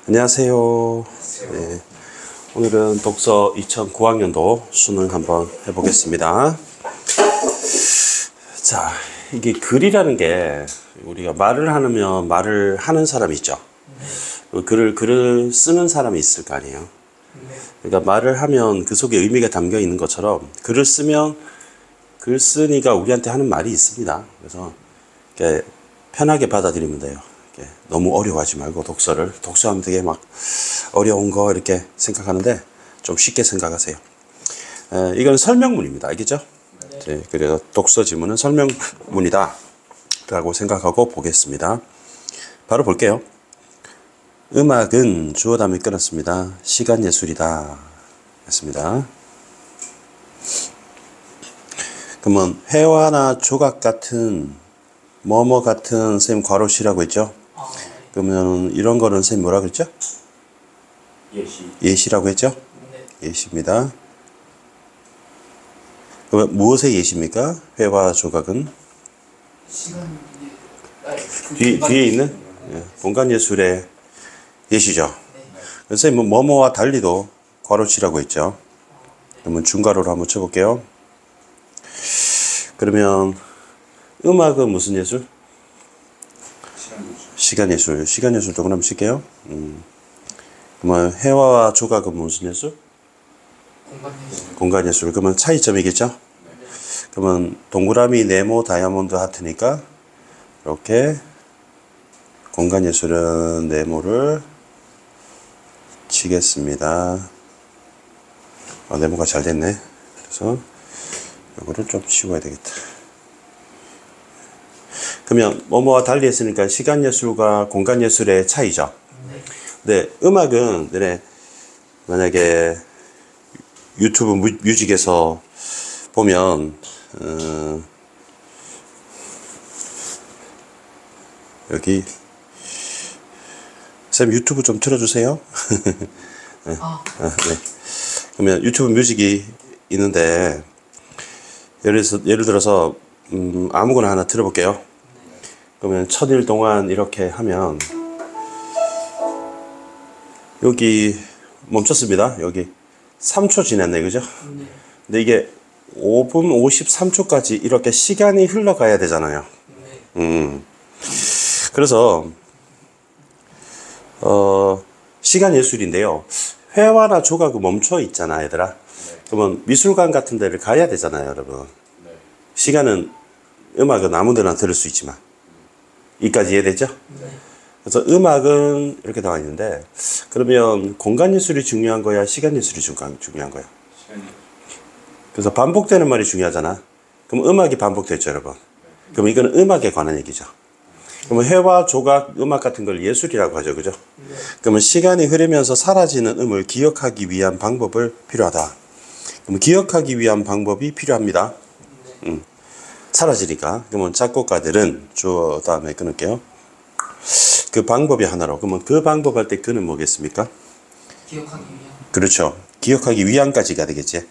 안녕하세요. 네, 오늘은 독서 2009학년도 수능 한번 해보겠습니다. 자, 이게 글이라는 게 우리가 말을 하면 말을 하는 사람이 있죠. 글을 쓰는 사람이 있을 거 아니에요. 그러니까 말을 하면 그 속에 의미가 담겨 있는 것처럼 글을 쓰면 글 쓰니가 우리한테 하는 말이 있습니다. 그래서 이렇게 편하게 받아들이면 돼요. 너무 어려워하지 말고 독서하면 되게 막 어려운 거 이렇게 생각하는데 좀 쉽게 생각하세요. 이건 설명문입니다. 알겠죠? 네, 그래서 독서 지문은 설명문이다 라고 생각하고 보겠습니다. 바로 볼게요. 음악은 주어 다음에 끊었습니다. 시간 예술이다 했습니다. 그러면 회화나 조각 같은 뭐뭐 같은 선생님 괄호시라고 했죠? 그러면 이런 거는 선생님 뭐라 그랬죠? 예시라고 했죠? 네. 예시입니다. 그러면 무엇의 예시입니까? 회화 조각은? 뒤에 있는 공간 예술의 예시죠. 네. 선생님 뭐뭐와 달리도 괄호치라고 했죠. 그러면 중괄호로 한번 쳐볼게요. 그러면 음악은 무슨 예술? 시간 예술. 시간 예술도 그럼 칠게요. 그러면 회화와 조각은 무슨 예술? 공간 예술. 그러면 차이점이겠죠? 네. 그러면 동그라미, 네모, 다이아몬드, 하트니까 이렇게 공간 예술은 네모를 치겠습니다. 네모가 잘 됐네. 그래서 이거를 좀 치워야 되겠다. 그러면 뭐뭐와 달리 했으니까 시간 예술과 공간 예술의 차이죠. 네, 음악은 만약에 유튜브 뮤직에서 보면 여기 쌤 유튜브 좀 틀어주세요. 네. 네. 그러면 유튜브 뮤직이 있는데 예를 들어서 아무거나 하나 들어볼게요. 그러면 천일 동안 이렇게 하면 여기 멈췄습니다. 여기 3초 지났네, 그죠? 네. 근데 이게 5분 53초까지 이렇게 시간이 흘러가야 되잖아요. 네. 그래서 시간 예술인데요. 회화나 조각은 멈춰 있잖아, 얘들아. 네. 그러면 미술관 같은 데를 가야 되잖아요, 여러분. 네. 시간은 음악은 아무 데나 들을 수 있지만 이까지 이해되죠? 네. 그래서 음악은 이렇게 나와 있는데 그러면 공간 예술이 중요한 거야? 시간 예술이 중요한 거야? 그래서 반복되는 말이 중요하잖아. 그럼 음악이 반복됐죠, 여러분. 그럼 이거는 음악에 관한 얘기죠. 그러면 회화, 조각, 음악 같은 걸 예술이라고 하죠, 그죠? 그러면 시간이 흐르면서 사라지는 음을 기억하기 위한 방법을 필요하다. 그럼 기억하기 위한 방법이 필요합니다. 사라지니까. 그러면 작곡가들은 주어 다음에 끊을게요. 그 방법이 하나로. 그러면 그 방법 할 때 그는 뭐겠습니까? 기억하기 위한. 그렇죠. 기억하기 위한까지가 되겠지. 네.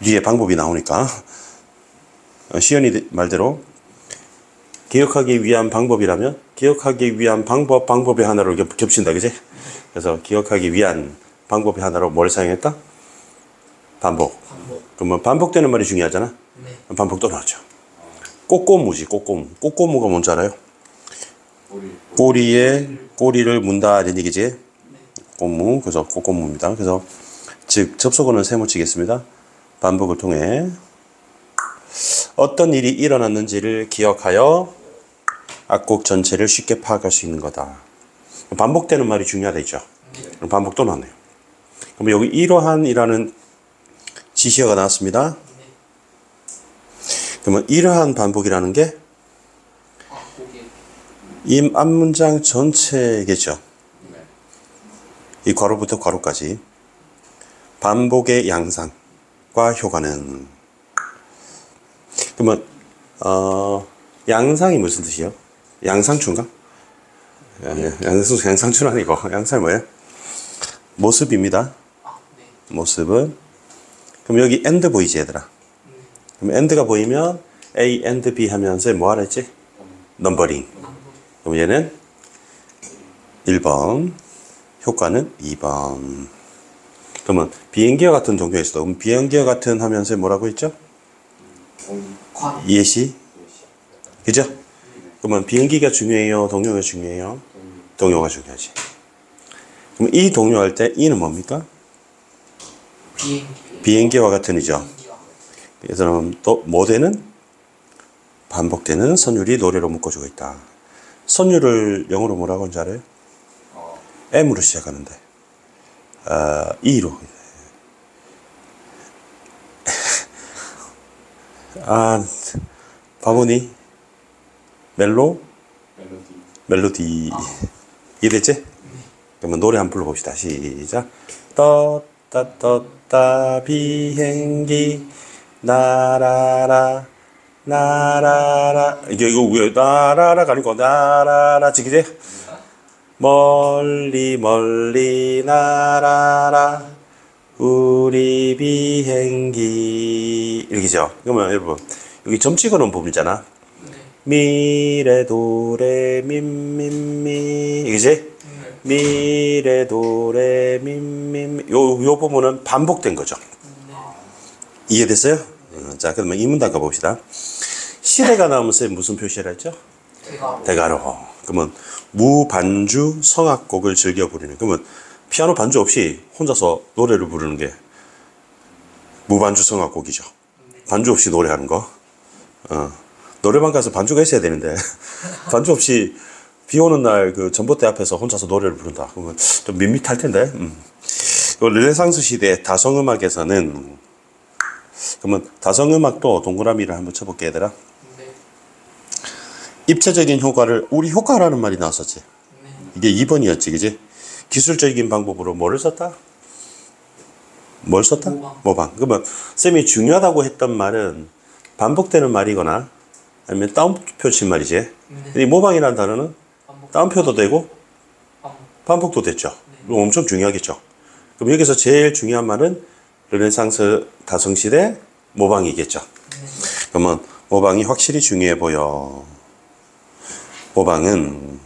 뒤에 방법이 나오니까. 시연이 말대로 기억하기 위한 방법이라면 기억하기 위한 방법의 하나로 겹친다, 그지? 그래서 기억하기 위한 방법의 하나로 뭘 사용했다? 반복. 그러면 반복되는 말이 중요하잖아. 네. 반복 또 나오죠. 꼬꼬무지, 꼬꼬무. 꼬꼬무가 뭔지 알아요? 꼬리에 꼬리를 문다 이런 얘기지. 네. 꼬무. 그래서 꼬꼬무입니다. 그래서 즉 접속어는 세모치겠습니다. 반복을 통해 어떤 일이 일어났는지를 기억하여 악곡 전체를 쉽게 파악할 수 있는 거다. 반복되는 말이 중요하다 했죠. 네. 반복 또 나왔네요. 그럼 여기 이러한이라는 지시어가 나왔습니다. 그러면 이러한 반복이라는 게 이 앞문장 전체겠죠. 이 괄호부터 괄호까지 반복의 양상과 효과는. 그러면 양상이 무슨 뜻이에요? 양상추인가? 양상추는 아니고 양상이 뭐예요? 모습입니다. 모습은. 그럼 여기 and 보이지, 얘들아? 그럼 and가 보이면 A and B 하면서 뭐 하라 했지? 넘버링. 그럼 얘는 1번, 효과는 2번. 그러면 비행기와 같은 동료에서도 비행기와 같은 하면서 뭐라고 했죠? 예시? 그죠? 그러면 비행기가 중요해요? 동료가 중요해요? 동료가 중요하지. 그럼 이 동료할 때 이는 뭡니까? 비행기와 같은이죠. 그래서 또 모대는 반복되는 선율이 노래로 묶어주고 있다. 선율을 영어로 뭐라고 하는지 알아요? M으로 시작하는데 E로 바보니? 멜로디 이해됐지? 그러면 노래 한번 불러봅시다. 시작. 떴다 떴다 비행기 나라라 나라라. 이거 왜 나라라가 아니고 나라라 지기지? 멀리 멀리 나라라 우리 비행기 이렇게죠. 그러면 여러분 여기 점 찍어놓은 부분이잖아. 미레도레 민민미 이거지? 미레도레 민민 요 부분은 반복된 거죠. 이해됐어요? 자 그러면 이 문단 가봅시다. 시대가 나오면서 무슨 표시를 했죠? 대가로. 그러면 무반주 성악곡을 즐겨 부르는. 그러면 피아노 반주 없이 혼자서 노래를 부르는 게 무반주 성악곡이죠. 반주 없이 노래하는 거. 노래방 가서 반주가 있어야 되는데 반주 없이 비 오는 날 그 전봇대 앞에서 혼자서 노래를 부른다. 그러면 좀 밋밋할 텐데. 르네상스 시대 다성음악에서는 그러면 다성음악도 동그라미를 한번 쳐볼게 얘들아. 입체적인 효과를 우리 효과라는 말이 나왔었지. 이게 2번이었지 그지? 기술적인 방법으로 뭐를 썼다? 뭘 썼다? 모방. 그러면 쌤이 중요하다고 했던 말은 반복되는 말이거나 아니면 따옴표 친 말이지. 이 모방이라는 단어는 따옴표도 되고 반복도 됐죠. 그럼 엄청 중요하겠죠. 그럼 여기서 제일 중요한 말은 르네상스 다성시대 모방이겠죠. 그러면 모방이 확실히 중요해 보여. 모방은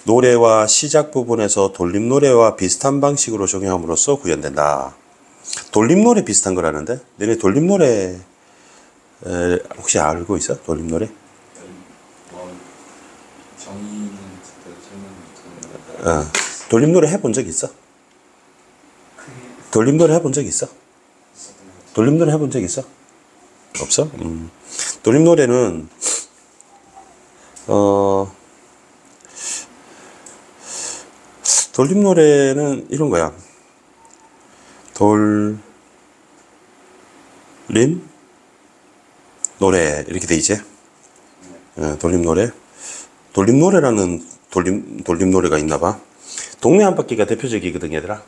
노래와 시작 부분에서 돌림노래와 비슷한 방식으로 적용함으로써 구현된다. 돌림노래 비슷한 거라는데? 너네 돌림노래 혹시 알고 있어? 돌림노래? 돌림노래 해본 적 있어? 돌림노래 해본 적 있어? 돌림노래 해본 적 있어? 없어? 돌림노래는 돌림노래는 이런 거야. 돌림 노래 이렇게 돼 있지? 돌림노래. 돌림노래라는 돌림노래가 있나 봐. 동네 한바퀴가 대표적이거든 얘들아.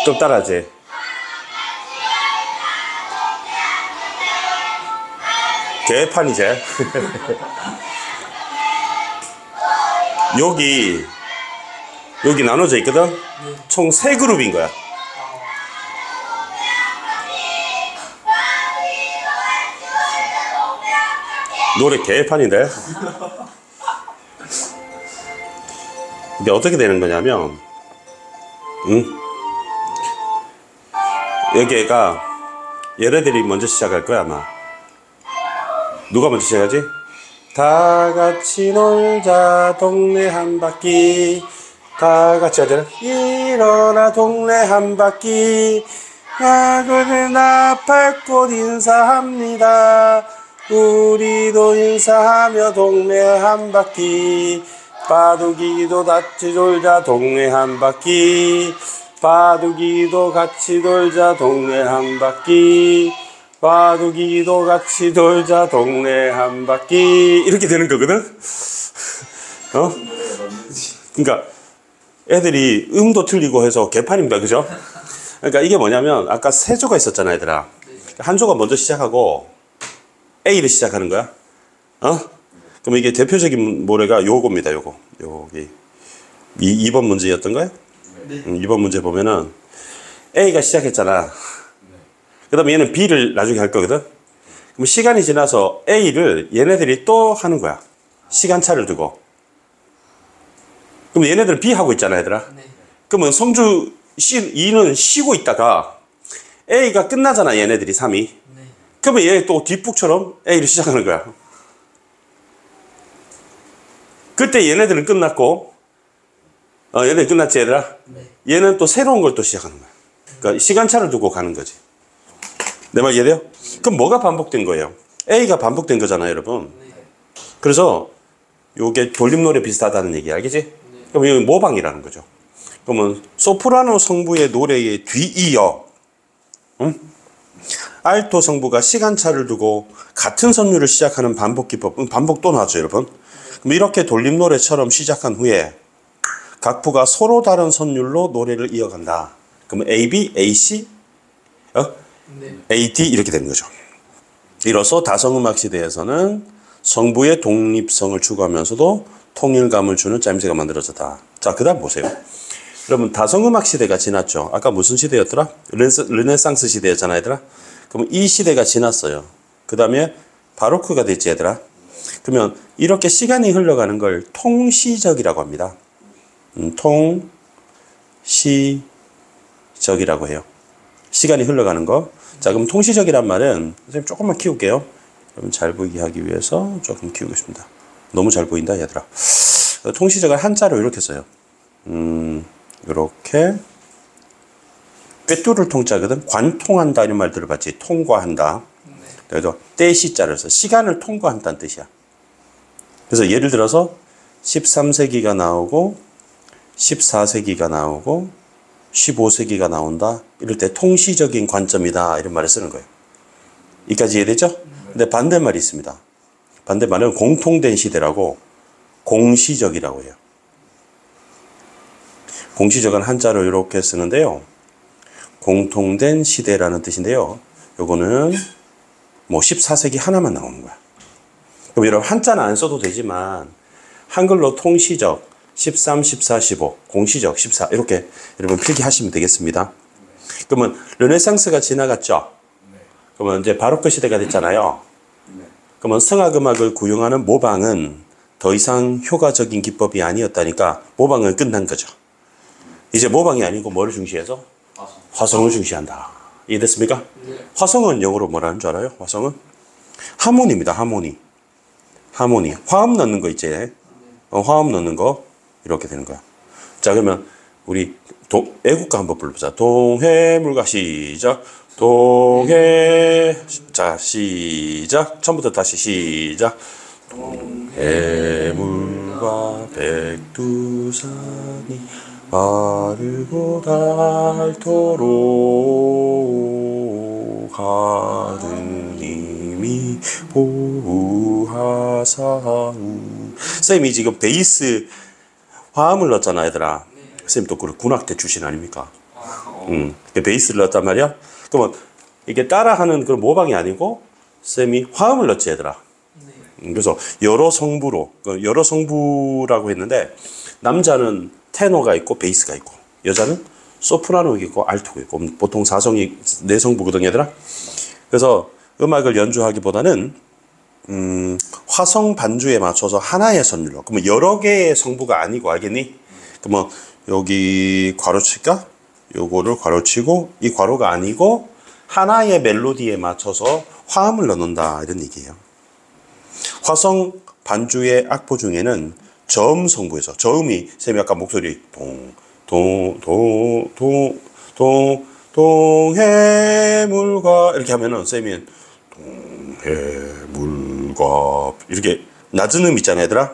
좀 따라하지. 개판이지. 여기 나눠져 있거든. 총 3그룹인 거야. 노래 개판인데. 이게 어떻게 되는 거냐면 여기가 얘네들이 먼저 시작할 거야 아마. 누가 먼저 시작하지? 다 같이 놀자 동네 한 바퀴. 다 같이 하잖아. 일어나 동네 한 바퀴. 야구는 나팔꽃 인사합니다. 우리도 인사하며 동네 한 바퀴. 바둑이도 같이 돌자 동네 한 바퀴. 바둑이도 같이 돌자 동네 한 바퀴. 바둑이도 같이 돌자 동네 한 바퀴. 이렇게 되는 거거든. 그러니까 애들이 음도 틀리고 해서 개판입니다. 그죠? 그러니까 이게 뭐냐면 아까 3조가 있었잖아 얘들아. 한 조가 먼저 시작하고 A를 시작하는 거야. 그럼 이게 대표적인 노래가 요겁니다. 여기 2번 문제였던가요? 네. 2번 문제 보면은 A가 시작했잖아. 그 다음에 얘는 B를 나중에 할 거거든. 그럼 시간이 지나서 A를 얘네들이 또 하는 거야. 시간차를 두고. 그럼 얘네들은 B 하고 있잖아, 얘들아. 네. 그러면 성주 E는 쉬고 있다가 A가 끝나잖아, 얘네들이 3이. 네. 그러면 얘 또 뒷북처럼 A를 시작하는 거야. 그때 얘네들은 끝났고, 얘네들 끝났지, 얘들아? 네. 얘는 또 새로운 걸 또 시작하는 거야. 그러니까 시간차를 두고 가는 거지. 내 말 이해돼요? 그럼 뭐가 반복된 거예요? A가 반복된 거잖아요, 여러분. 네. 그래서 요게 돌림노래 비슷하다는 얘기 알겠지? 그럼 이건 모방이라는 거죠. 그러면 소프라노 성부의 노래에 뒤이어 알토 성부가 시간차를 두고 같은 선율을 시작하는 반복 기법, 반복 또 나왔죠, 여러분. 그럼 이렇게 돌림노래처럼 시작한 후에 각부가 서로 다른 선율로 노래를 이어간다. 그러면 A, B, A, C, 네. A, D 이렇게 되는 거죠. 이로써 다성음악 시대에서는 성부의 독립성을 추구하면서도 통일감을 주는 짜임새가 만들어졌다. 자, 그 다음 보세요. 여러분, 다성음악 시대가 지났죠. 아까 무슨 시대였더라? 르네상스 시대였잖아, 얘들아. 그러면 이 시대가 지났어요. 그 다음에 바로크가 됐지, 얘들아. 그러면 이렇게 시간이 흘러가는 걸 통시적이라고 합니다. 통시적이라고 해요. 시간이 흘러가는 거. 자, 그럼 통시적이란 말은 선생님 조금만 키울게요. 여러분 잘 보이게 하기 위해서 조금 키우겠습니다. 너무 잘 보인다, 얘들아. 통시적을 한자로 이렇게 써요. 이렇게 꿰뚫을 통자거든. 관통한다 이런 말 들어봤지. 통과한다. 그래서 떼시자를 써. 시간을 통과한다는 뜻이야. 그래서 예를 들어서 13세기가 나오고 14세기가 나오고 15세기가 나온다. 이럴 때 통시적인 관점이다. 이런 말을 쓰는 거예요. 이까지 이해되죠? 근데 반대말이 있습니다. 반대말은 공통된 시대라고 공시적이라고 해요. 공시적은 한자로 이렇게 쓰는데요. 공통된 시대라는 뜻인데요. 요거는 뭐 14세기 하나만 나오는 거야. 그럼 여러분 한자는 안 써도 되지만 한글로 통시적 13, 14, 15, 공시적 14 이렇게 여러분 필기하시면 되겠습니다. 그러면 르네상스가 지나갔죠. 그러면 이제 바로크 시대가 됐잖아요. 그러면 성악음악을 구용하는 모방은 더 이상 효과적인 기법이 아니었다니까 모방은 끝난 거죠. 이제 모방이 아니고 뭐를 중시해서? 화성을 중시한다. 이해됐습니까? 화성은 영어로 뭐라는 줄 알아요? 화성은? 하모니입니다. 하모니. 하모니. 화음 넣는 거 있지? 화음 넣는 거 이렇게 되는 거야. 자, 그러면 우리 애국가 한번 불러보자. 동해물가 시작. 동해. 자, 시작. 처음부터 다시 시작. 동해물과 백두산이 마르고 닳도록 하느님이 보호하사우. 쌤이 지금 베이스 화음을 넣었잖아, 얘들아. 쌤 또 그 군악대 출신 아닙니까? 베이스를 넣었단 말이야. 그러면 이게 따라하는 그런 모방이 아니고 쌤이 화음을 넣었지, 얘들아. 그래서 여러 성부라고 했는데 남자는 테너가 있고 베이스가 있고 여자는 소프라노가 있고 알토가 있고 보통 4성이 4성부거든, 얘들아. 그래서 음악을 연주하기보다는 화성 반주에 맞춰서 하나의 선율로. 그러면 여러 개의 성부가 아니고, 알겠니? 그러면 여기 괄호칠까? 요거를 괄호치고 이 괄호가 아니고 하나의 멜로디에 맞춰서 화음을 넣는다 이런 얘기예요. 화성 반주의 악보 중에는 저음 성부에서 저음이 쌤이 아까 목소리 동해물과 이렇게 하면은 쌤이 동해물과 이렇게 낮은 음 있잖아요, 얘들아.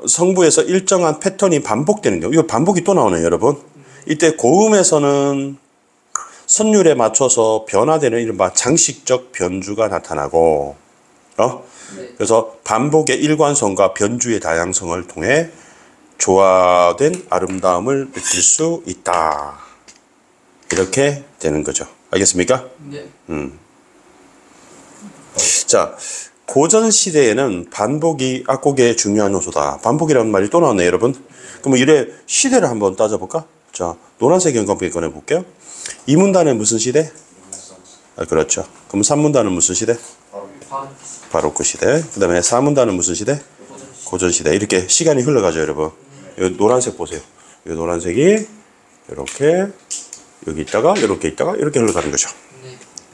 성부에서 일정한 패턴이 반복되는 경우, 이거 반복이 또 나오네요, 여러분. 이때 고음에서는 선율에 맞춰서 변화되는 이른바 장식적 변주가 나타나고, 그래서 반복의 일관성과 변주의 다양성을 통해 조화된 아름다움을 느낄 수 있다. 이렇게 되는 거죠. 알겠습니까? 네. 자, 고전 시대에는 반복이 악곡의 중요한 요소다. 반복이라는 말이 또 나왔네요, 여러분. 그러면 이래 시대를 한번 따져볼까? 자, 노란색 형광펜 꺼내볼게요. 이 문단은 무슨 시대? 그렇죠. 그럼 3문단은 무슨 시대? 바로크 시대. 그 다음에 4문단은 무슨 시대? 고전 시대. 이렇게 시간이 흘러가죠, 여러분. 이 노란색 보세요. 이 노란색이 이렇게 여기 있다가 이렇게 있다가 이렇게 흘러가는 거죠.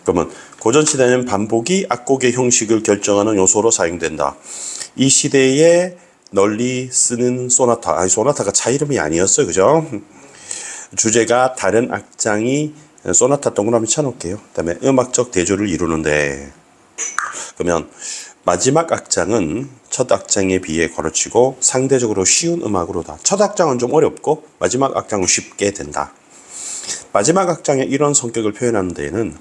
그러면 고전 시대는 반복이 악곡의 형식을 결정하는 요소로 사용된다. 이 시대에 널리 쓰는 소나타, 아니 소나타가 차 이름이 아니었어요, 그죠? 주제가 다른 악장이 소나타 동그라미 쳐놓을게요. 그다음에 음악적 대조를 이루는데, 그러면 마지막 악장은 첫 악장에 비해 가로치고 상대적으로 쉬운 음악으로다. 첫 악장은 좀 어렵고 마지막 악장은 쉽게 된다. 마지막 악장의 이런 성격을 표현하는 데에는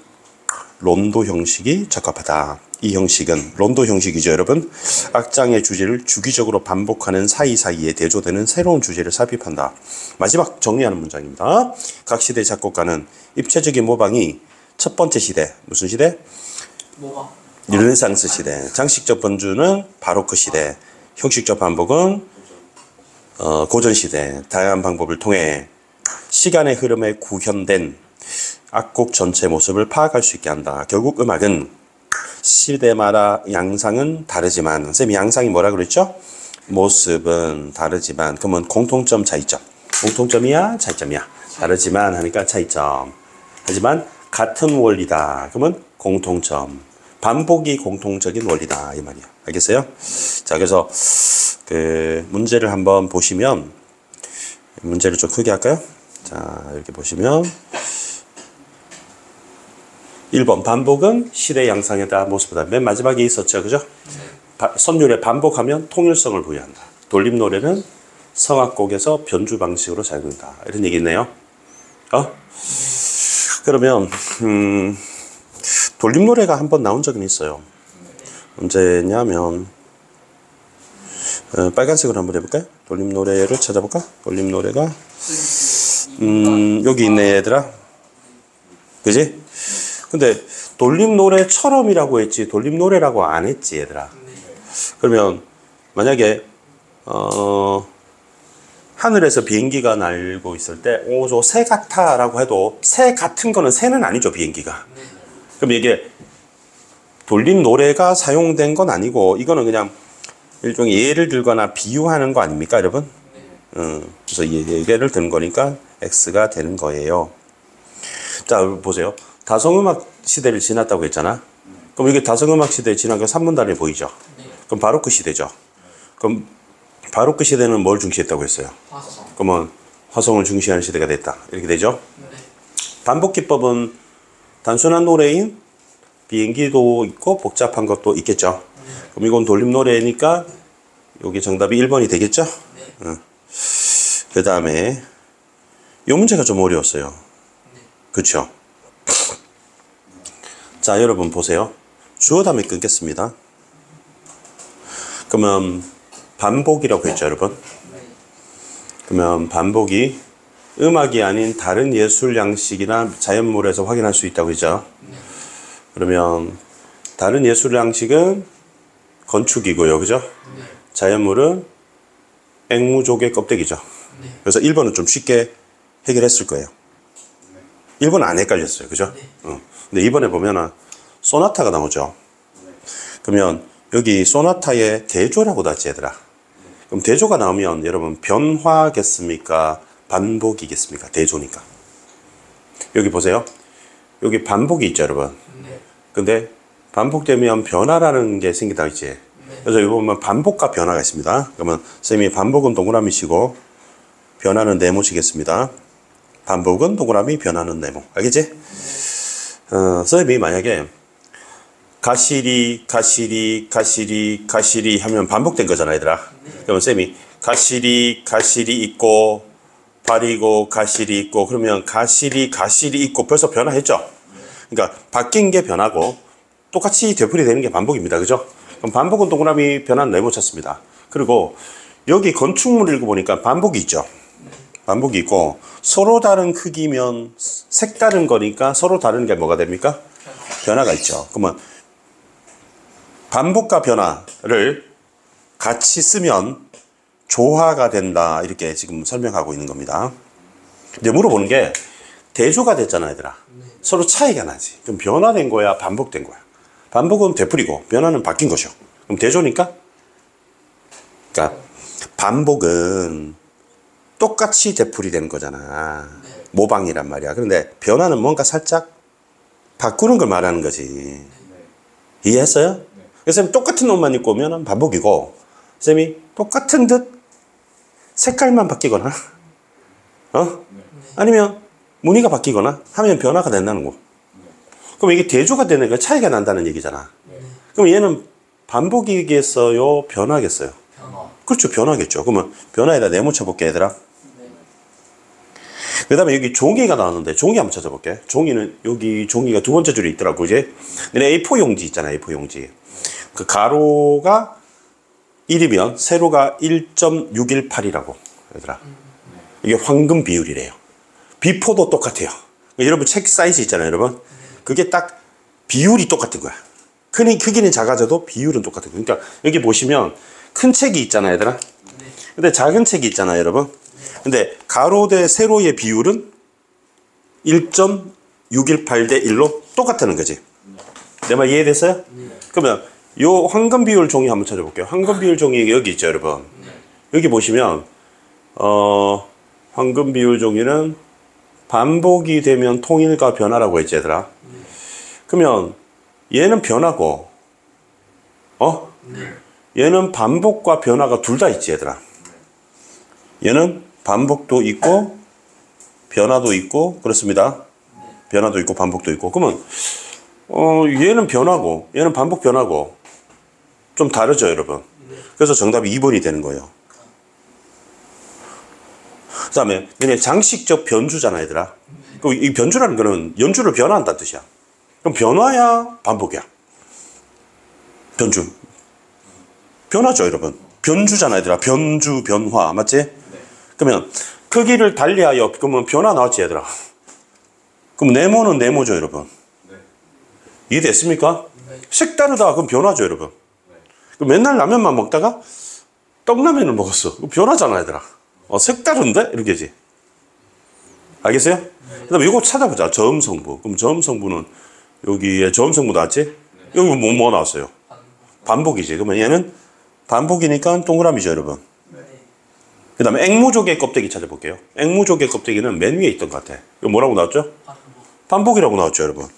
론도 형식이 적합하다. 이 형식은 론도 형식이죠, 여러분. 악장의 주제를 주기적으로 반복하는 사이사이에 대조되는 새로운 주제를 삽입한다. 마지막 정리하는 문장입니다. 각 시대 작곡가는 입체적인 모방이 첫 번째 시대, 무슨 시대? 모방. 르네상스 시대. 장식적 번주는 바로크 시대. 형식적 반복은 고전 시대. 다양한 방법을 통해 시간의 흐름에 구현된 악곡 전체 모습을 파악할 수 있게 한다. 결국 음악은 시대마다 양상은 다르지만, 선생님이 양상이 뭐라 그랬죠? 모습은 다르지만, 그러면 공통점, 차이점. 공통점이야, 차이점이야. 다르지만 하니까 차이점. 하지만 같은 원리다. 그러면 공통점. 반복이 공통적인 원리다, 이 말이야. 알겠어요? 자, 그래서 그 문제를 한번 보시면, 문제를 좀 크게 할까요? 자, 이렇게 보시면 1번 반복은 시대 양상에 따라 모습이다. 맨 마지막에 있었죠, 그죠? 선율에 반복하면 통일성을 부여한다. 돌림 노래는 성악곡에서 변주 방식으로 사용된다. 이런 얘기 있네요. 그러면 돌림 노래가 한번 나온 적은 있어요. 언제냐면 빨간색으로 한번 해볼까요? 돌림 노래를 찾아볼까? 돌림 노래가 여기 있네, 얘들아. 그지? 근데 돌림 노래처럼이라고 했지 돌림 노래라고 안 했지, 얘들아. 그러면 만약에 하늘에서 비행기가 날고 있을 때 오, 저 새 같아라고 해도 새 같은 거는 새는 아니죠, 비행기가. 그럼 이게 돌림 노래가 사용된 건 아니고 이거는 그냥 일종의 예를 들거나 비유하는 거 아닙니까, 여러분? 그래서 예를 든 거니까 X가 되는 거예요. 자, 보세요. 다성음악 시대를 지났다고 했잖아. 그럼 이게 다성음악 시대에 지난 게 3문단에 보이죠? 그럼 바로크 시대죠. 그럼 바로크 시대는 뭘 중시했다고 했어요? 화성. 그러면 화성을 중시하는 시대가 됐다. 이렇게 되죠? 반복 기법은 단순한 노래인 비행기도 있고 복잡한 것도 있겠죠. 그럼 이건 돌림 노래니까 여기 정답이 1번이 되겠죠? 그 다음에 이 문제가 좀 어려웠어요. 그렇죠? 자, 여러분 보세요. 주어 다음에 끊겠습니다. 그러면 반복이라고 했죠, 여러분? 그러면 반복이 음악이 아닌 다른 예술 양식이나 자연물에서 확인할 수 있다고 했죠. 그러면 다른 예술 양식은 건축이고요, 그죠? 자연물은 앵무족의 껍데기죠. 그래서 1번은 좀 쉽게 해결했을 거예요. 1번 안 헷갈렸어요, 그죠? 근데 2번에 보면은 소나타가 나오죠. 그러면 여기 소나타의 대조라고 나왔지, 얘들아. 그럼 대조가 나오면 여러분 변화겠습니까? 반복이겠습니까? 대조니까. 여기 보세요. 여기 반복이 있죠, 여러분. 근데 반복되면 변화라는 게 생기다 있지. 그래서 여기 보면 반복과 변화가 있습니다. 그러면 선생님이 반복은 동그라미 치고 변화는 네모치겠습니다. 반복은 동그라미, 변화는 네모. 알겠지? 선생님이 만약에 가시리 하면 반복된 거잖아, 얘들아. 그러면 쌤이 가시리 있고 발이고 가시리 있고 그러면 가시리 있고 벌써 변화했죠. 그러니까 바뀐 게 변화고 똑같이 되풀이되는 게 반복입니다, 그죠? 그럼 반복은 동그라미, 변화는 네모 찾습니다. 그리고 여기 건축물 읽어보니까 반복이 있죠. 반복이 있고 서로 다른 크기면 색다른 거니까 서로 다른 게 뭐가 됩니까? 변화가 있죠. 그러면 반복과 변화를 같이 쓰면 조화가 된다. 이렇게 지금 설명하고 있는 겁니다. 이제 물어보는 게 대조가 됐잖아, 얘들아. 서로 차이가 나지. 그럼 변화된 거야, 반복된 거야? 반복은 되풀이고 변화는 바뀐 거죠. 그럼 대조니까? 그러니까 반복은 똑같이 되풀이되는 거잖아. 모방이란 말이야. 그런데 변화는 뭔가 살짝 바꾸는 걸 말하는 거지. 이해했어요? 그래서 똑같은 옷만 입고 오면 반복이고, 쌤이 똑같은 듯 색깔만 바뀌거나, 아니면 무늬가 바뀌거나 하면 변화가 된다는 거. 그럼 이게 대조가 되는 거 차이가 난다는 얘기잖아. 그럼 얘는 반복이겠어요? 변화겠어요? 그렇죠, 변화겠죠. 그러면 변화에다 네모 쳐볼게, 얘들아. 그 다음에 여기 종이가 나왔는데 종이 한번 찾아볼게. 종이는 여기 종이가 두 번째 줄에 있더라고, 이제. A4 용지 있잖아, A4 용지. 그 가로가 1이면 세로가 1.618이라고, 얘들아. 이게 황금 비율이래요. 비포도 똑같아요. 여러분 책 사이즈 있잖아요, 여러분. 그게 딱 비율이 똑같은 거야. 크기는 작아져도 비율은 똑같은 거야. 그러니까 여기 보시면 큰 책이 있잖아요, 얘들아. 근데 작은 책이 있잖아요, 여러분. 근데 가로 대 세로의 비율은 1.618 대 1로 똑같다는 거지. 내 말 이해됐어요? 그러면 요 황금 비율 종이 한번 찾아볼게요. 황금 비율 종이 여기 있죠, 여러분. 여기 보시면 황금 비율 종이는 반복이 되면 통일과 변화라고 했지, 얘들아. 그러면 얘는 변화고, 얘는 반복과 변화가 둘 다 있지, 얘들아. 얘는 반복도 있고 변화도 있고 그렇습니다. 변화도 있고 반복도 있고. 그러면 얘는 변화고 얘는 반복 변화고 좀 다르죠, 여러분. 그래서 정답이 2번이 되는 거예요. 그 다음에 얘네 장식적 변주잖아, 얘들아. 그럼 이 변주라는 거는 연주를 변화한다는 뜻이야. 그럼 변화야 반복이야? 변주. 변화죠, 여러분. 변주잖아, 얘들아. 변주, 변화. 맞지? 그러면 크기를 달리하여, 그러면 변화 나왔지, 얘들아. 그럼 네모는 네모죠, 여러분. 이해됐습니까? 색다르다. 그럼 변화죠, 여러분. 그럼 맨날 라면만 먹다가 떡라면을 먹었어. 그럼 변화잖아, 얘들아. 색다른데? 이렇게지. 알겠어요? 그 다음에 이거 찾아보자. 저음성부. 그럼 저음성부는 여기에 저음성부 나왔지? 여기 뭐 나왔어요? 반복이지. 그러면 얘는 반복이니까 동그라미죠, 여러분. 그 다음에 앵무조개 껍데기 찾아볼게요. 앵무조개 껍데기는 맨 위에 있던 것 같아. 이거 뭐라고 나왔죠? 반복이라고 나왔죠, 여러분.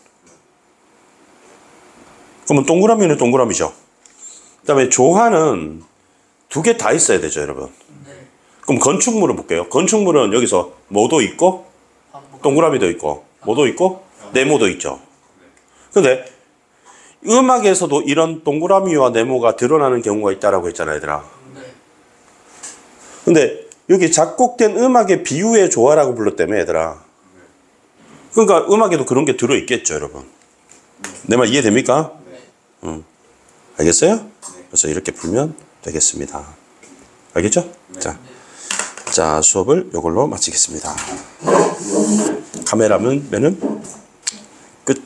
그러면 동그라미는 동그라미죠. 그 다음에 조화는 두 개 다 있어야 되죠, 여러분. 그럼 건축물을 볼게요. 건축물은 여기서 뭐도 있고 동그라미도 있고 뭐도 있고 네모도 있죠. 근데 음악에서도 이런 동그라미와 네모가 드러나는 경우가 있다라고 했잖아요, 얘들아. 근데 여기 작곡된 음악의 비유의 조화라고 불렀다며, 얘들아. 그러니까 음악에도 그런 게 들어있겠죠, 여러분. 내 말 이해됩니까? 알겠어요? 그래서 이렇게 풀면 되겠습니다. 알겠죠? 자, 수업을 이걸로 마치겠습니다. 카메라맨은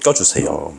꺼주세요.